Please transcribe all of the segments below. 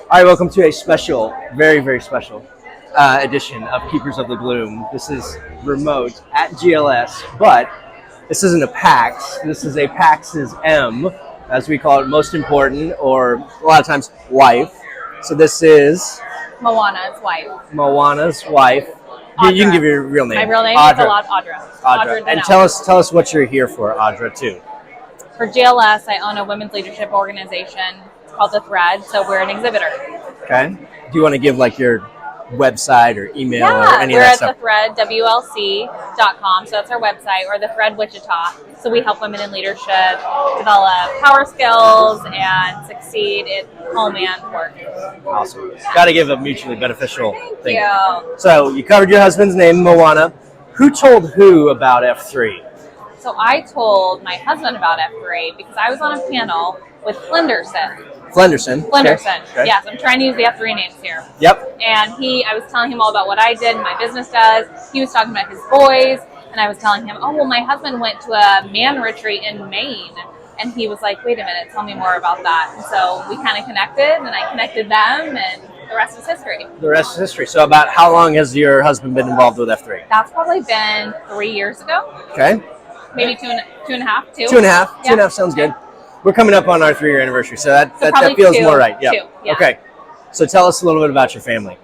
All right, welcome to a special, very, very special edition of Keepers of the Gloom. This is remote at GLS, but this isn't a PAX. This is a PAX's M, as we call it, most important, or a lot of times, wife. So this is Moana's wife. Moana's wife. You can give your real name. My real name Audra. is Audra. Audra. And tell us what you're here for, Audra, too. For GLS, I own a women's leadership organization called The Thread, so we're an exhibitor. Okay. Do you want to give like your website or email or any of we're that at stuff? The Thread, WLC.com, so that's our website, or The Thread Wichita. So we help women in leadership develop power skills and succeed in home and work. Awesome. Got to give a mutually beneficial thing. Thank you. So you covered your husband's name, Moana. Who told who about F3? So I told my husband about F3 because I was on a panel with Flenderson. Flenderson. Okay. Yes, I'm trying to use the F3 names here. Yep. And I was telling him all about what I did and my business does. He was talking about his boys, and I was telling him, oh, well, my husband went to a man retreat in Maine. And he was like, wait a minute, tell me more about that. And so we kind of connected, and I connected them, and the rest is history. The rest is history. So about how long has your husband been involved with F3? That's probably been 3 years ago. Okay. Maybe two and a half. 2.5 2.5 sounds good. We're coming up on our 3-year anniversary, so that feels more right. Yeah. 2, yeah. Okay. So tell us a little bit about your family.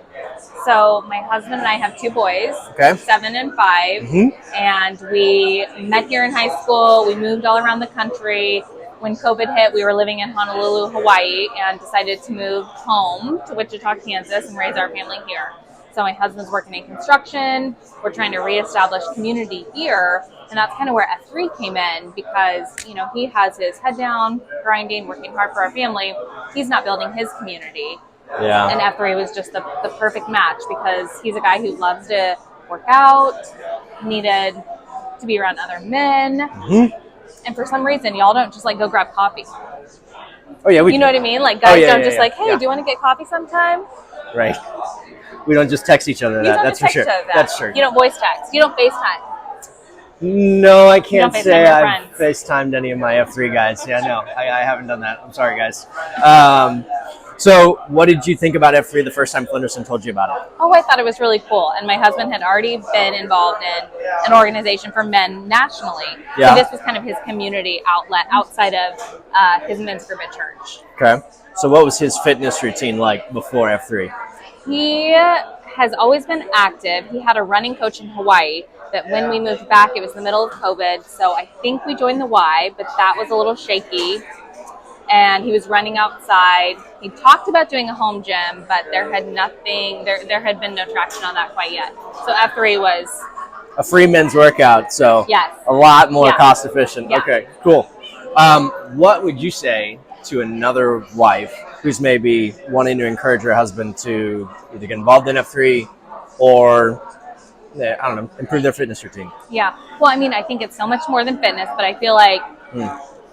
So my husband and I have 2 boys, Okay. 7 and 5, and we met here in high school. We moved all around the country. When COVID hit, we were living in Honolulu, Hawaii, and decided to move home to Wichita, Kansas, and raise our family here. So my husband's working in construction. We're trying to reestablish community here. And that's kind of where F3 came in because, he has his head down, grinding, working hard for our family. He's not building his community. Yeah. And F3 was just the perfect match because he's a guy who loves to work out, needed to be around other men. And for some reason, y'all don't just go grab coffee. Oh, yeah. You know what I mean? Like guys don't just hey, do you want to get coffee sometime? Right. We don't just text each other that. That's for sure. That's true. You don't voice text. You don't FaceTime. No, I can't say I've friends. FaceTimed any of my F3 guys. Yeah, no, I haven't done that. I'm sorry, guys. So what did you think about F3 the first time Flenderson told you about it? Oh, I thought it was really cool. And my husband had already been involved in an organization for men nationally. Yeah. So this was kind of his community outlet outside of his men's group at church. Okay. So what was his fitness routine like before F3? He has always been active. He had a running coach in Hawaii. That when we moved back, it was the middle of COVID. So I think we joined the Y, but that was a little shaky. And he was running outside. He talked about doing a home gym, but there had been no traction on that quite yet. So F3 was a free men's workout, so yes. A lot more cost efficient. Yeah. Okay, cool. What would you say to another wife who's maybe wanting to encourage her husband to either get involved in F3 or improve their fitness routine? Yeah. Well, I think it's so much more than fitness, but I feel like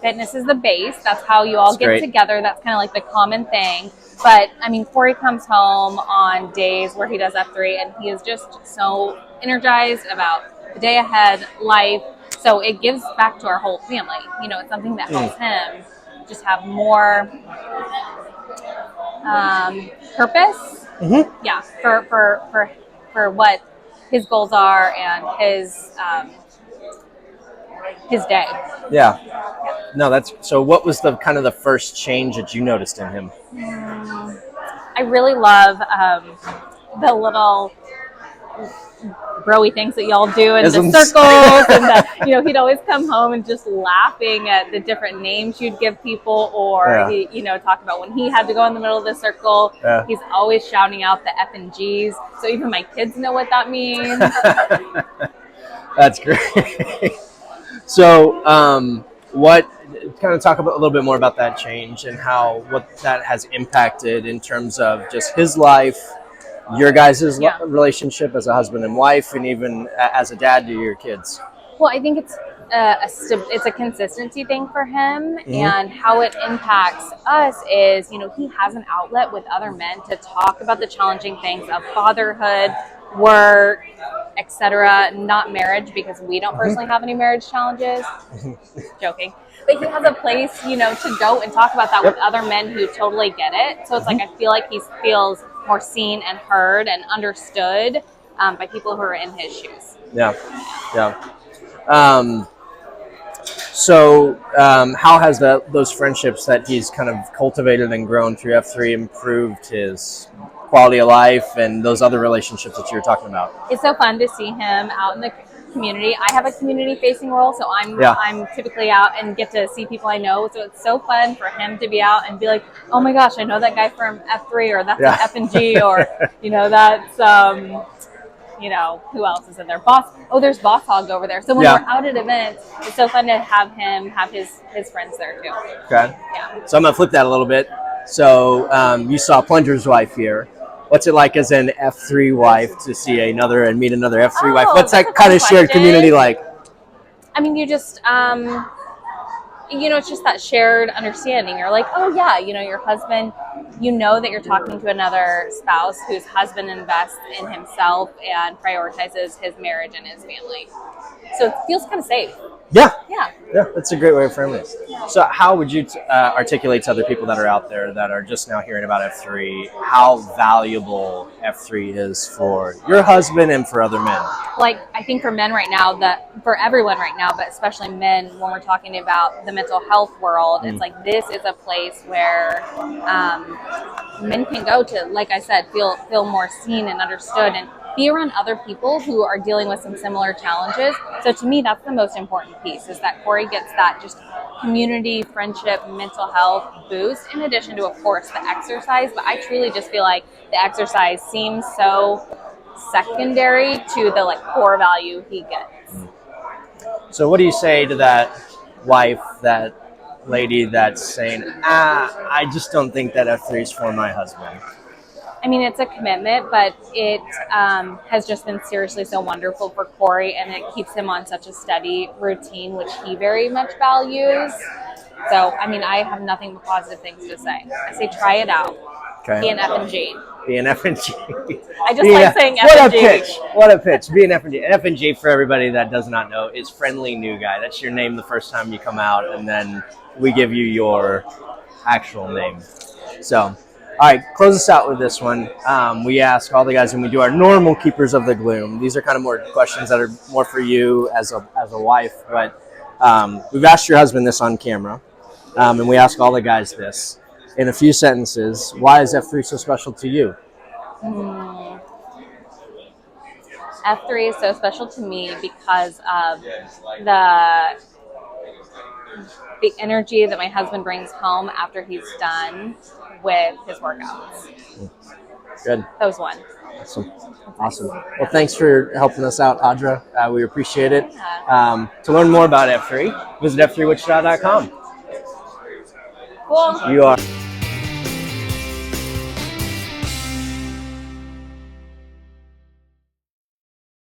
fitness is the base. That's how you all get together. That's kind of like the common thing. But, Corey comes home on days where he does F3, and he is just so energized about the day ahead, life. So it gives back to our whole family. It's something that helps him just have more purpose. Yeah, for what his goals are and his day. Yeah. No, that's so. What was the kind of the first change that you noticed in him? I really love the little broy things that y'all do in the circles, and he'd always come home and just laughing at the different names you'd give people, or he talk about when he had to go in the middle of the circle. He's always shouting out the F and G's, so even my kids know what that means. That's great. So, kind of talk a little bit more about that change and what that has impacted in terms of just his life, your guys' relationship as a husband and wife, and even as a dad to your kids. Well, I think it's a consistency thing for him, and how it impacts us is, he has an outlet with other men to talk about the challenging things of fatherhood, work, etc. Not marriage, because we don't personally have any marriage challenges. Joking. But he has a place, you know, to go and talk about that with other men who totally get it. So it's like, I feel like he feels more seen and heard and understood by people who are in his shoes. Yeah. How has those friendships that he's kind of cultivated and grown through F3 improved his quality of life and those other relationships that you were talking about? It's so fun to see him out in the community. I have a community-facing role, so I'm typically out and get to see people I know. So it's so fun for him to be out and be like, "Oh my gosh, I know that guy from F3, or that's an F and G, or you know, that's you know, who else is in there? There's Boss Hog over there." So when we're out at events, it's so fun to have him have his friends there too. Okay. Yeah. So I'm gonna flip that a little bit. So you saw Plunger's wife here. What's it like as an F3 wife to see meet another F3 wife? What's that kind of shared community like? I mean, you just, you know, it's just that shared understanding. You're like, oh yeah, you know, your husband, you know that you're talking to another spouse whose husband invests in himself and prioritizes his marriage and his family. So it feels kind of safe. Yeah, Yeah. that's a great way of framing it. So how would you articulate to other people that are out there that are just now hearing about F3 how valuable F3 is for your husband and for other men? Like, I think for men right now, for everyone right now, but especially men, when we're talking about the mental health world, it's like, this is a place where men can go to, like I said, feel more seen and understood, and be around other people who are dealing with some similar challenges. So to me, that's the most important piece, is that Corey gets that just community, friendship, mental health boost, in addition to, of course, the exercise. But I truly just feel like the exercise seems so secondary to the like core value he gets. So what do you say to that wife, that lady that's saying, I just don't think that F3 is for my husband? I mean, it's a commitment, but it has just been seriously so wonderful for Corey, and it keeps him on such a steady routine, which he very much values. So, I mean, I have nothing but positive things to say. I say try it out. Okay. Be an F and G. Be an F and G. I just like saying F and G. What a pitch. What a pitch. Be an F and G. F and G, for everybody that does not know, is friendly new guy. That's your name the first time you come out, and then we give you your actual name. So... all right, close us out with this one. We ask all the guys when we do our normal Keepers of the Gloom. These are kind of more questions that are more for you as a wife. But we've asked your husband this on camera, and we ask all the guys this. In a few sentences, why is F3 so special to you? F3 is so special to me because of the energy that my husband brings home after he's done with his workouts. Good. That was one. Awesome. Well, thanks for helping us out, Audra. We appreciate it. To learn more about F3, visit f3wichita.com. Cool. You are.